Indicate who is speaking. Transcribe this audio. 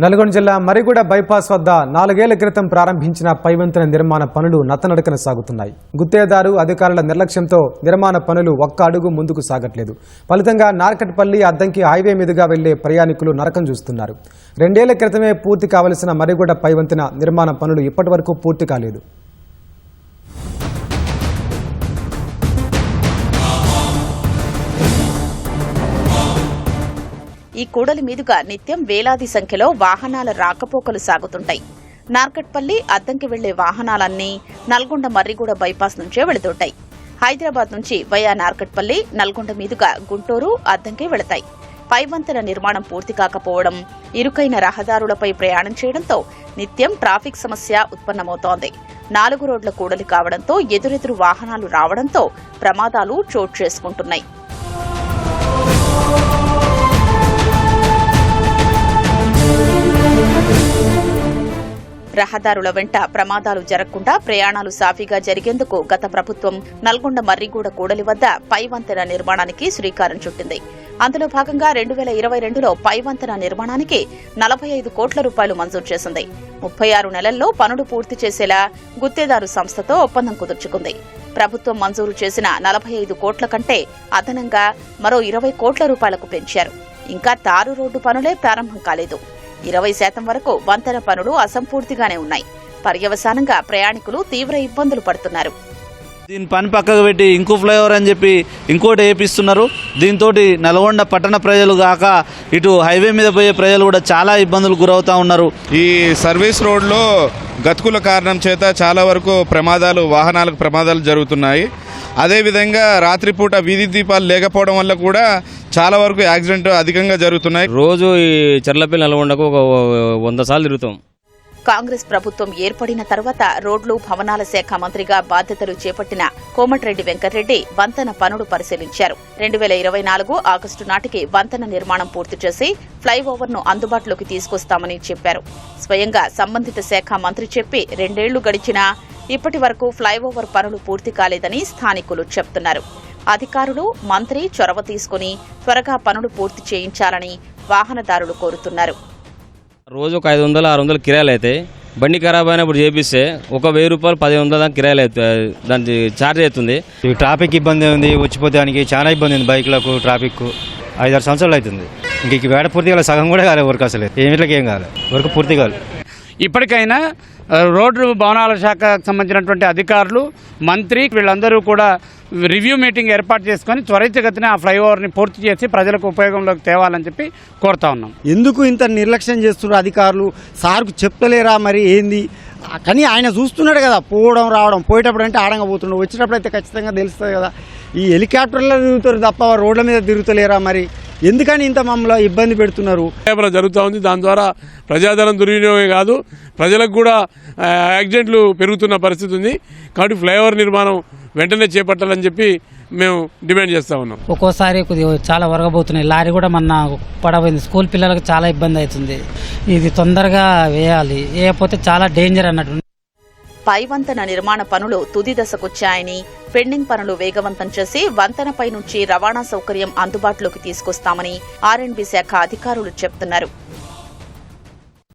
Speaker 1: నల్గొండ జిల్లా మరిగూడ బైపాస్ వద్ద 4 ఏళ్ల క్రితం ప్రారంభించిన పైవంతెన నిర్మాణ పనులు నత్తనడకన సాగుతున్నాయి. గుత్తేదారు అధికారుల నిర్లక్ష్యంతో నిర్మాణ పనులు ఒక్క అడుగు ముందుకు సాగట్లేదు. ఫలితంగా నార్కట్పల్లి అద్దంకి హైవే మీదుగా వెళ్లే ప్రయాణికులు నరకం చూస్తున్నారు. 2 ఏళ్ల క్రితమే పూర్తి కావలసిన మరిగూడ పైవంతెన నిర్మాణ పనులు ఇప్పటివరకు పూర్తి కాలేదు.
Speaker 2: ఈ కూడలి మీదుగా నిత్యం వేలాది సంఖ్యలో వాహనాల రాకపోకలు సాగుతుంటాయి. నార్కట్పల్లి అద్దంకి వెళ్లే వాహనాలన్నీ నల్గొండ మర్రిగూడ బైపాస్ నుంచే వెళుతుంటాయి. హైదరాబాద్ నుంచి వయా నార్కట్పల్లి నల్గొండ మీదుగా గుంటూరు అద్దంకి వెళతాయి. పైవంతెన నిర్మాణం పూర్తి కాకపోవడం, ఇరుకైన రహదారులపై ప్రయాణం చేయడంతో నిత్యం ట్రాఫిక్ సమస్య ఉత్పన్నమవుతోంది. 4 రోడ్ల కూడలి కావడంతో ఎదురెదురు వాహనాలు రావడంతో ప్రమాదాలు చోటు చేసుకుంటున్నాయి. రహదారుల వెంట ప్రమాదాలు జరగకుండా ప్రయాణాలు సాఫీగా జరిగేందుకు గత ప్రభుత్వం నల్గొండ మర్రిగూడ కూడలి వద్ద పైవంతెన నిర్మాణానికి శ్రీకారం చుట్టింది. అందులో భాగంగా 2022లో పైవంతెన నిర్మాణానికి 45 కోట్ల రూపాయలు మంజూరు చేసింది. 36 నెలల్లో పనులు పూర్తి చేసేలా గుత్తేదారు సంస్థతో ఒప్పందం కుదుర్చుకుంది. ప్రభుత్వం మంజూరు చేసిన 45 కోట్ల కంటే అదనంగా మరో 20 కోట్ల రూపాయలకు పెంచారు. ఇంకా తారు రోడ్డు పనులే ప్రారంభం కాలేదు. 20% వరకు వంతెన పనులు అసంపూర్తిగానే ఉన్నాయి. పర్యవసానంగా ప్రయాణికులు తీవ్ర ఇబ్బందులు పడుతున్నారు.
Speaker 3: దీని పని పక్కకు పెట్టి ఇంకో ఫ్లైఓవర్ అని చెప్పి ఇంకోటి వేపిస్తున్నారు. దీంతో నల్గొండ పట్టణ ప్రజలు కాక ఇటు హైవే మీద పోయే ప్రజలు కూడా చాలా ఇబ్బందులు గురవుతా ఉన్నారు.
Speaker 4: ఈ సర్వీస్ రోడ్లో గతుకుల కారణం చేత చాలా వరకు వాహనాలకు ప్రమాదాలు జరుగుతున్నాయి. అదేవిధంగా రాత్రిపూట వీధి దీపాలు లేకపోవడం వల్ల కూడా చాలా వరకు యాక్సిడెంట్ అధికంగా జరుగుతున్నాయి.
Speaker 5: రోజు ఈ చర్లపల్లి నల్గొండకు ఒక 100 సార్లు తిరుగుతాం.
Speaker 2: కాంగ్రెస్ ప్రభుత్వం ఏర్పడిన తర్వాత రోడ్లు భవనాల శాఖ మంత్రిగా బాధ్యతలు చేపట్టిన కోమటిరెడ్డి వెంకటరెడ్డి వంతెన పనులు పరిశీలించారు. 2024 ఆగస్టు నాటికి వంతెన నిర్మాణం పూర్తి చేసి ఫ్లైఓవర్ను అందుబాటులోకి తీసుకొస్తామని చెప్పారు. స్వయంగా సంబంధిత శాఖ మంత్రి చెప్పి 2 ఏళ్లు గడిచినా ఇప్పటి వరకు ఫ్లైఓవర్ పనులు పూర్తి కాలేదని స్థానికులు చెబుతున్నారు. అధికారులు, మంత్రి చొరవ తీసుకుని త్వరగా పనులు పూర్తి చేయించాలని వాహనదారులు కోరుతున్నారు.
Speaker 5: రోజు ఒక 500-600 కిరాయిలు అయితే బండి ఖరాబ్ అయినప్పుడు చేపిస్తే ఒక 1000 రూపాయలు 1500 దాకా కిరాయిలు అవుతుంది. దానికి ఛార్జ్ అవుతుంది.
Speaker 6: ట్రాఫిక్ ఇబ్బంది ఉంది, వచ్చిపోతానికి చాలా ఇబ్బంది ఉంది. బైక్లకు ట్రాఫిక్ 5-6 సంవత్సరాలు అవుతుంది. ఇంక వేడ పూర్తి కాలేదు, సగం కూడా కాలేదు. వర్క్ అసలు ఏం కాలేదు, వర్క్ పూర్తి కాలేదు.
Speaker 7: ఇప్పటికైనా రోడ్డు భవనాల శాఖకు సంబంధించినటువంటి అధికారులు, మంత్రి వీళ్ళందరూ కూడా రివ్యూ మీటింగ్ ఏర్పాటు చేసుకుని త్వరితగతిన ఆ ఫ్లైఓవర్ని పూర్తి చేసి ప్రజలకు ఉపయోగంలోకి తేవాలని చెప్పి కోరుతా ఉన్నాం.
Speaker 8: ఎందుకు ఇంత నిర్లక్ష్యం చేస్తున్నారు అధికారులు? సార్కు చెప్తలేరా మరి ఏంది? కానీ ఆయన చూస్తున్నాడు కదా, పోవడం రావడం. పోయేటప్పుడు అంటే ఆడంగా పోతున్నాడు, వచ్చేటప్పుడు అయితే ఖచ్చితంగా తెలుస్తుంది కదా. ఈ హెలికాప్టర్లో తిరుగుతారు తప్ప రోడ్ల మీద తిరుగుతలేరా? మరి ఎందుకని ఇంత మమ్మల్ని ఇబ్బంది పెడుతున్నారు?
Speaker 9: జరుగుతూ ఉంది. దాని ద్వారా ప్రజాధనం దుర్వినియోగమే కాదు, ప్రజలకు కూడా యాక్సిడెంట్లు పెరుగుతున్న పరిస్థితి ఉంది. కాబట్టి ఫ్లైఓవర్ నిర్మాణం వెంటనే చేపట్టాలని చెప్పి మేము డిమాండ్ చేస్తా ఉన్నాం.
Speaker 10: ఒక్కోసారి కొద్దిగా చాలా వరగబోతున్నాయి. లారీ కూడా మన పడబోయింది. స్కూల్ పిల్లలకు చాలా ఇబ్బంది అవుతుంది. ఇది తొందరగా వేయాలి, వేయకపోతే చాలా డేంజర్ అన్నట్టు.
Speaker 2: పైవంతెన నిర్మాణ పనులు తుది దశకొచ్చాయని, పెండింగ్ పనులు వేగవంతం చేసి వంతెనపై నుంచి రవాణా సౌకర్యం అందుబాటులోకి తీసుకొస్తామని ఆర్ఎండ్బీ శాఖ అధికారులు చెబుతున్నారు.